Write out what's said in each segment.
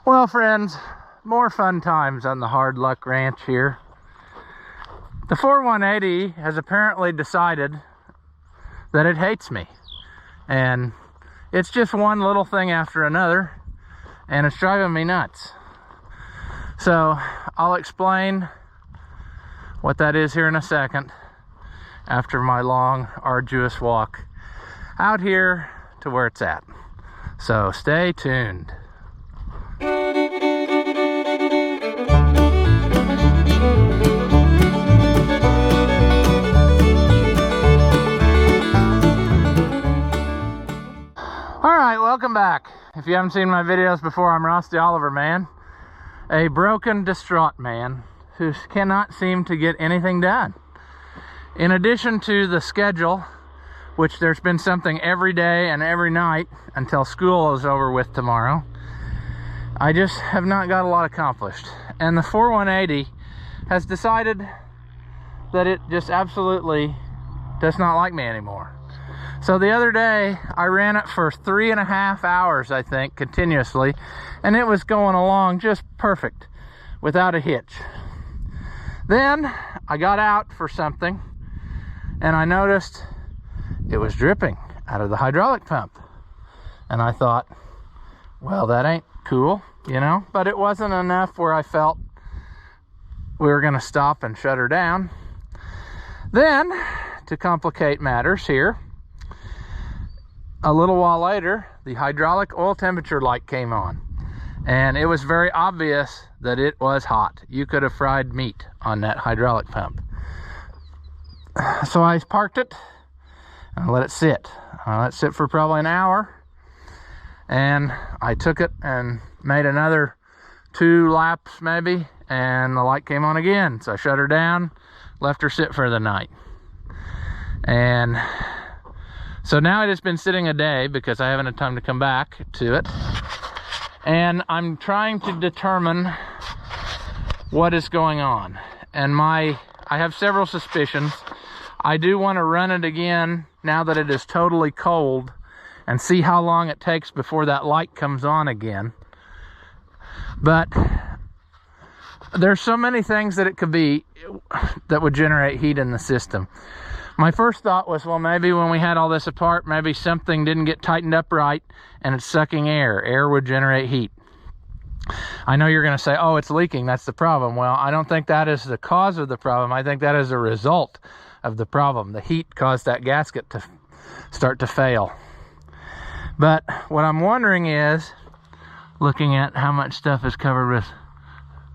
Well, friends, more fun times on the Hard Luck Ranch here. The 4180 has apparently decided that it hates me. And it's just one little thing after another, and it's driving me nuts. So I'll explain what that is here in a second after my long, arduous walk out here to where it's at. So stay tuned. Alright, welcome back. If you haven't seen my videos before, I'm Ross the Oliver Man, a broken, distraught man who cannot seem to get anything done. In addition to the schedule, which there's been something every day and every night until school is over with tomorrow, I just have not got a lot accomplished. And the 4180 has decided that it just absolutely does not like me anymore. So the other day, I ran it for 3.5 hours, I think, continuously, and it was going along just perfect, without a hitch. Then, I got out for something, and I noticed it was dripping out of the hydraulic pump. And I thought, well, that ain't cool, you know? But it wasn't enough where I felt we were gonna stop and shut her down. Then, to complicate matters here, a little while later, the hydraulic oil temperature light came on, and it was very obvious that it was hot. You could have fried meat on that hydraulic pump. So I parked it and I let it sit. I let it sit for probably an hour, and I took it and made another 2 laps maybe, and the light came on again. So I shut her down, left her sit for the night. And so now it has been sitting a day because I haven't had time to come back to it. And I'm trying to determine what is going on. And I have several suspicions. I do want to run it again now that it is totally cold and see how long it takes before that light comes on again. But there's so many things that it could be that would generate heat in the system. My first thought was, well, maybe when we had all this apart, maybe something didn't get tightened up right and it's sucking air. Air would generate heat. I know you're going to say, oh, it's leaking, that's the problem. Well, I don't think that is the cause of the problem. I think that is a result of the problem. The heat caused that gasket to start to fail. But what I'm wondering is, looking at how much stuff is covered with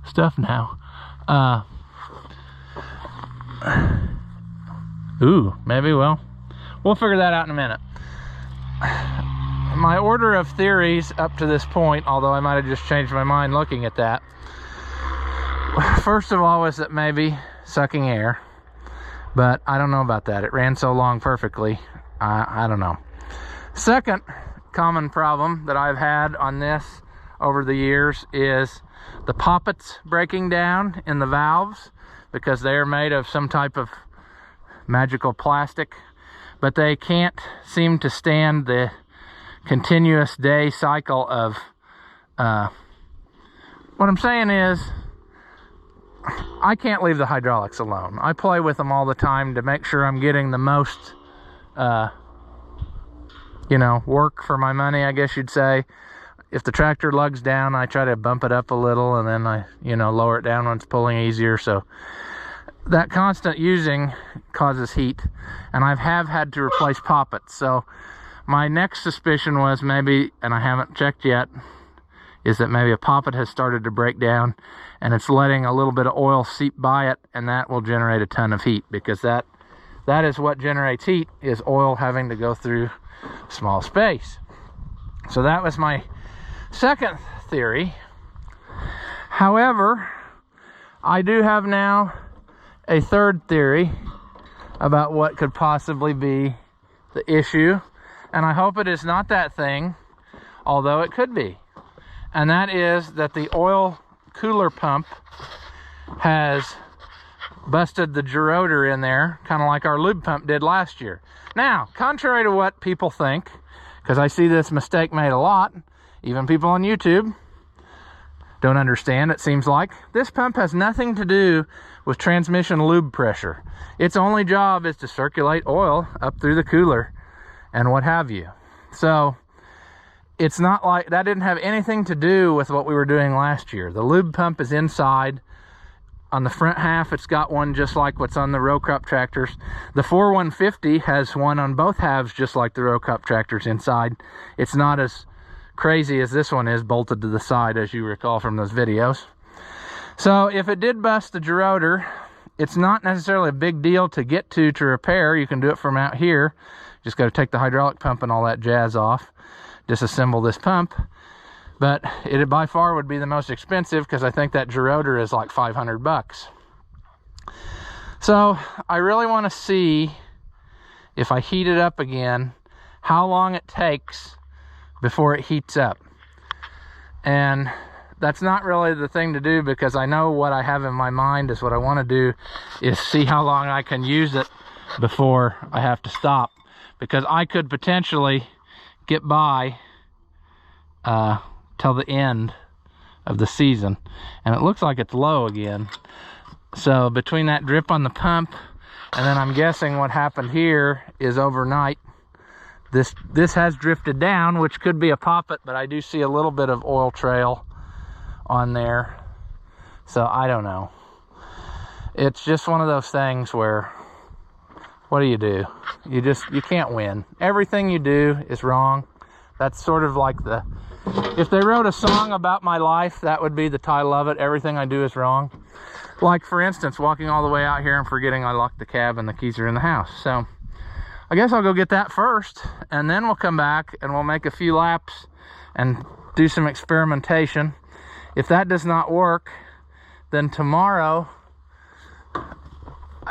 stuff now, ooh, maybe, well, we'll figure that out in a minute. My order of theories up to this point, although I might have just changed my mind looking at that, first of all was that maybe sucking air, but I don't know about that. It ran so long perfectly, I don't know. Second common problem that I've had on this over the years is the poppets breaking down in the valves, because they are made of some type of magical plastic, but they can't seem to stand the continuous day cycle of what I'm saying is, I can't leave the hydraulics alone. I play with them all the time to make sure I'm getting the most you know, work for my money, I guess you'd say. If the tractor lugs down, I try to bump it up a little, and then I, you know, lower it down when it's pulling easier. So that constant using causes heat, and I have had to replace poppets. So my next suspicion was maybe, and I haven't checked yet, is that maybe a poppet has started to break down and it's letting a little bit of oil seep by it, and that will generate a ton of heat, because that is what generates heat, is oil having to go through small space. So that was my second theory. However, I do have now a third theory about what could possibly be the issue, and I hope it is not that thing, although it could be. And that is that the oil cooler pump has busted the gerotor in there, kind of like our lube pump did last year. Now, contrary to what people think, because I see this mistake made a lot, even people on YouTube, don't understand, it seems like. This pump has nothing to do with transmission lube pressure. Its only job is to circulate oil up through the cooler and what have you. So it's not like that didn't have anything to do with what we were doing last year. The lube pump is inside. On the front half, it's got one just like what's on the row crop tractors. The 4150 has one on both halves just like the row crop tractors inside. It's not as crazy as this one is, bolted to the side, as you recall from those videos. So if it did bust the gerotor, it's not necessarily a big deal to get to repair. You can do it from out here. Just got to take the hydraulic pump and all that jazz off, disassemble this pump. But it by far would be the most expensive, because I think that gerotor is like 500 bucks. So I really want to see, if I heat it up again, how long it takes before it heats up. And that's not really the thing to do, because I know what I have in my mind is what I want to do is see how long I can use it before I have to stop. Because I could potentially get by till the end of the season, and it looks like it's low again. So between that drip on the pump, and then I'm guessing what happened here is overnight this has drifted down, which could be a poppet, but I do see a little bit of oil trail on there. So I don't know. It's just one of those things where, what do? You can't win. Everything you do is wrong. That's sort of like if they wrote a song about my life, that would be the title of it. Everything I do is wrong. Like, for instance, walking all the way out here and forgetting I locked the cab and the keys are in the house. So I guess I'll go get that first, and then we'll come back and we'll make a few laps and do some experimentation. If that does not work, then tomorrow,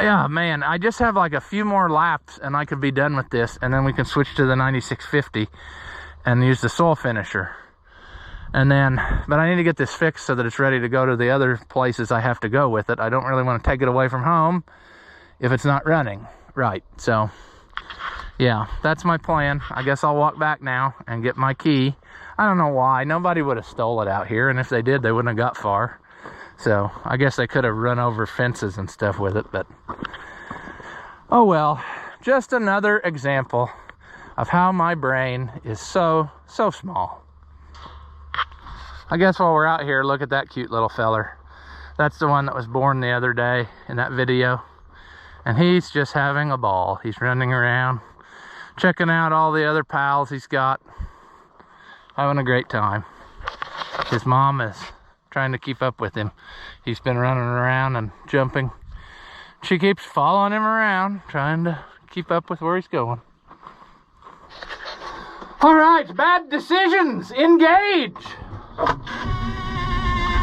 yeah, man, I just have like a few more laps and I could be done with this, and then we can switch to the 9650 and use the soil finisher. And then, but I need to get this fixed so that it's ready to go to the other places I have to go with it. I don't really want to take it away from home if it's not running right. So yeah, that's my plan. I guess I'll walk back now and get my key. I don't know why. Nobody would have stole it out here, and if they did, they wouldn't have got far. So I guess they could have run over fences and stuff with it, but oh well. Just another example of how my brain is so small. I guess while we're out here, look at that cute little feller. That's the one that was born the other day in that video. And he's just having a ball. He's running around, checking out all the other pals he's got, having a great time. His mom is trying to keep up with him. He's been running around and jumping. She keeps following him around, trying to keep up with where he's going. All right, bad decisions, engage.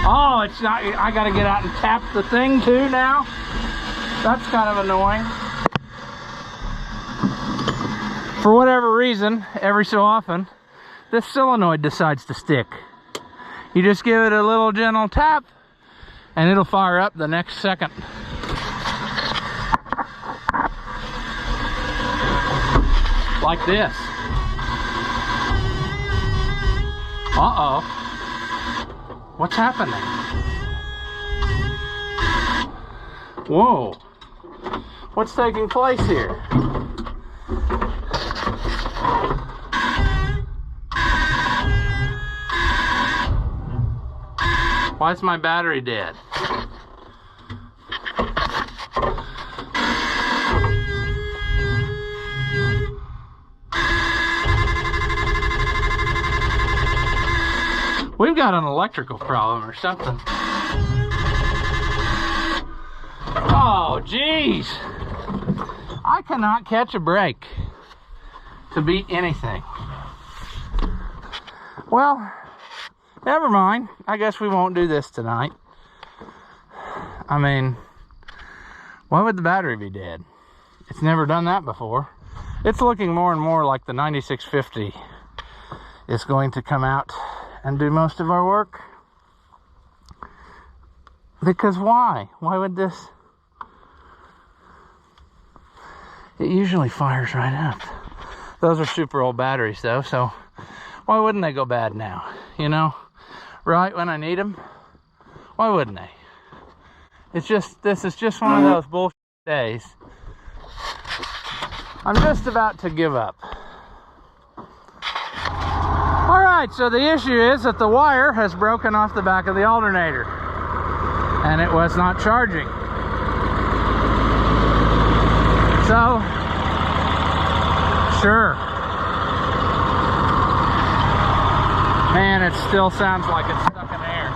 Oh, it's not, I gotta get out and tap the thing too now. That's kind of annoying. For whatever reason, every so often, this solenoid decides to stick. You just give it a little gentle tap and it'll fire up the next second. Like this. Uh-oh. What's happening? Whoa. What's taking place here? Why is my battery dead? We've got an electrical problem or something. Oh, geez. I cannot catch a break to beat anything. Well, never mind. I guess we won't do this tonight. I mean, why would the battery be dead? It's never done that before. It's looking more and more like the 9650 is going to come out and do most of our work. Because why? Why would this? It usually fires right up. Those are super old batteries though, so why wouldn't they go bad now? You know, right when I need them? Why wouldn't they? It's just, this is just one of those bullshit days. I'm just about to give up. All right, so the issue is that the wire has broken off the back of the alternator and it was not charging. So, sure. Man, it still sounds like it's stuck in air.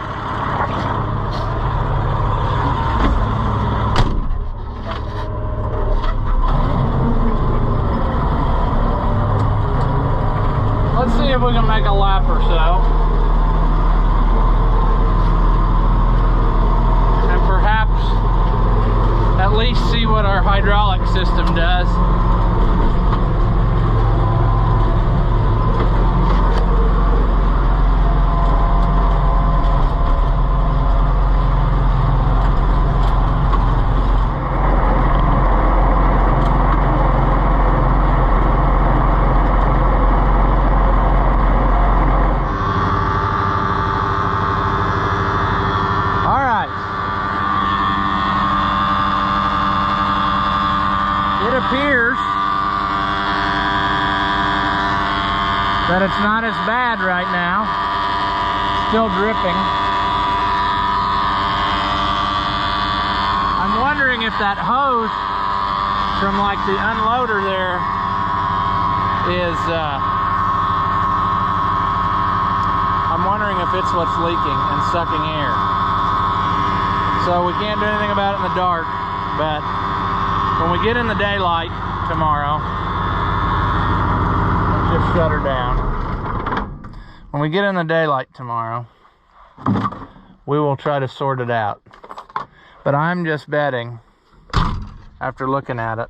Let's see if we can make a lap or so. And perhaps at least see what our hydraulic system does. That it's not as bad right now. Still dripping. I'm wondering if that hose from like the unloader there is I'm wondering if it's what's leaking and sucking air. So we can't do anything about it in the dark, but when we get in the daylight tomorrow, just shut her down. When we get in the daylight tomorrow, we will try to sort it out. But I'm just betting, after looking at it,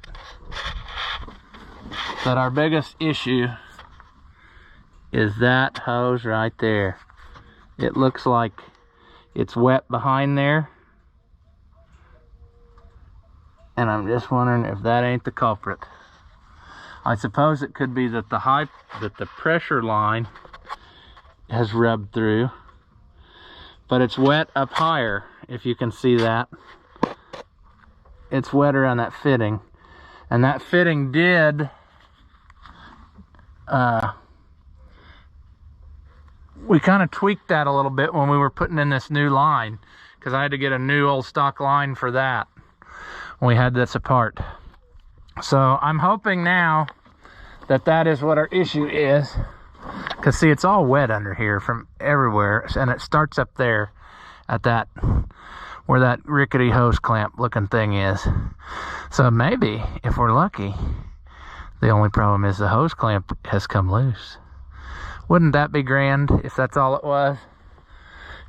that our biggest issue is that hose right there. It looks like it's wet behind there. And I'm just wondering if that ain't the culprit. I suppose it could be that the pressure line has rubbed through, but it's wet up higher, if you can see that. It's wet around that fitting, and that fitting did we kind of tweaked that a little bit when we were putting in this new line, because I had to get a new old stock line for that when we had this apart. So I'm hoping now that that is what our issue is, because see, it's all wet under here from everywhere, and it starts up there at that where that rickety hose clamp looking thing is. So maybe if we're lucky, the only problem is the hose clamp has come loose. Wouldn't that be grand if that's all it was?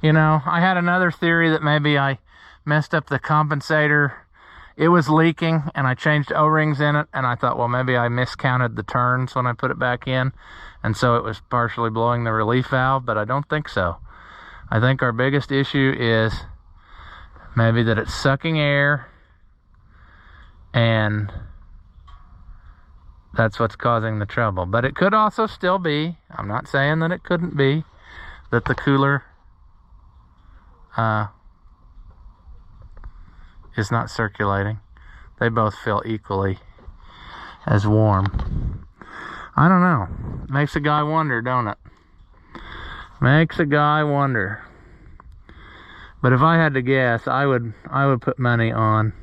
You know, I had another theory that maybe I messed up the compensator. It was leaking and I changed O-rings in it, and I thought, well, maybe I miscounted the turns when I put it back in, and so it was partially blowing the relief valve, but I don't think so. I think our biggest issue is maybe that it's sucking air, and that's what's causing the trouble. But it could also still be, I'm not saying that it couldn't be, that the cooler is not circulating. They both feel equally as warm. I don't know. Makes a guy wonder, don't it? Makes a guy wonder. But if I had to guess, I would put money on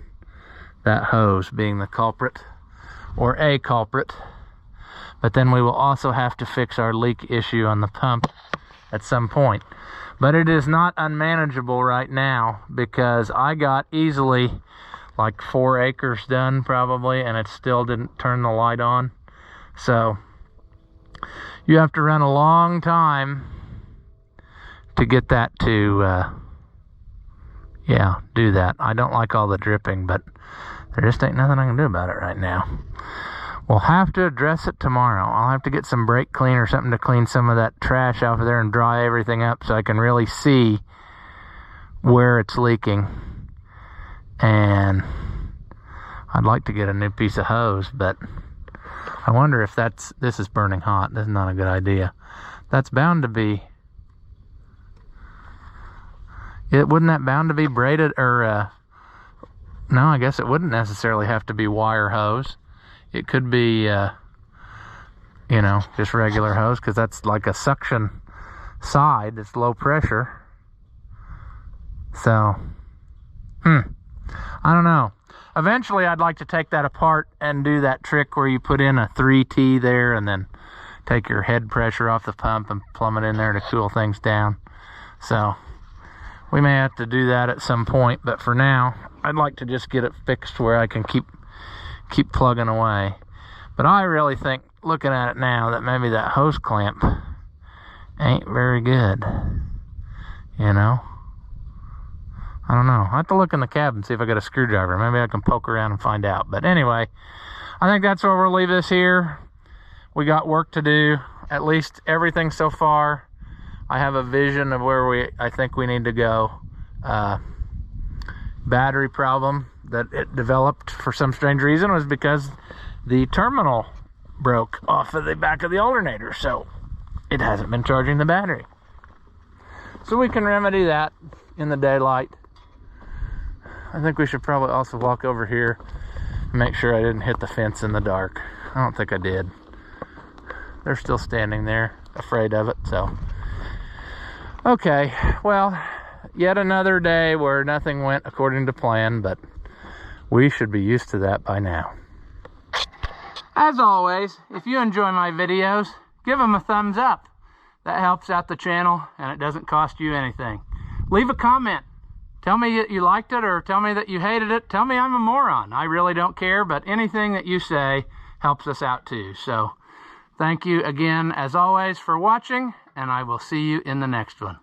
that hose being the culprit, or a culprit. But then we will also have to fix our leak issue on the pump at some point. But it is not unmanageable right now, because I got easily like 4 acres done probably, and it still didn't turn the light on. So you have to run a long time to get that to do that. I don't like all the dripping, but there just ain't nothing I can do about it right now. We'll have to address it tomorrow. I'll have to get some brake clean or something to clean some of that trash off of there and dry everything up so I can really see where it's leaking. And I'd like to get a new piece of hose, but I wonder if this is burning hot. This is not a good idea. That's bound to be, Wouldn't that bound to be braided, or no, I guess it wouldn't necessarily have to be wire hose. It could be, you know, just regular hose, because that's like a suction side. It's low pressure. So, I don't know. Eventually, I'd like to take that apart and do that trick where you put in a 3T there and then take your head pressure off the pump and plumb it in there to cool things down. So, we may have to do that at some point, but for now, I'd like to just get it fixed where I can keep plugging away. But I really think, looking at it now, that maybe that hose clamp ain't very good. You know? I don't know. I'll have to look in the cab and see if I got a screwdriver. Maybe I can poke around and find out. But anyway, I think that's where we'll leave this here. We got work to do. At least everything so far. I have a vision of where I think we need to go. Battery problem that it developed for some strange reason was because the terminal broke off of the back of the alternator. So it hasn't been charging the battery. So we can remedy that in the daylight. I think we should probably also walk over here and make sure I didn't hit the fence in the dark. I don't think I did. They're still standing there, afraid of it, so. Okay, well, yet another day where nothing went according to plan, but we should be used to that by now. As always, if you enjoy my videos, give them a thumbs up. That helps out the channel, and it doesn't cost you anything. Leave a comment. Tell me that you liked it, or tell me that you hated it. Tell me I'm a moron. I really don't care, but anything that you say helps us out too. So thank you again, as always, for watching, and I will see you in the next one.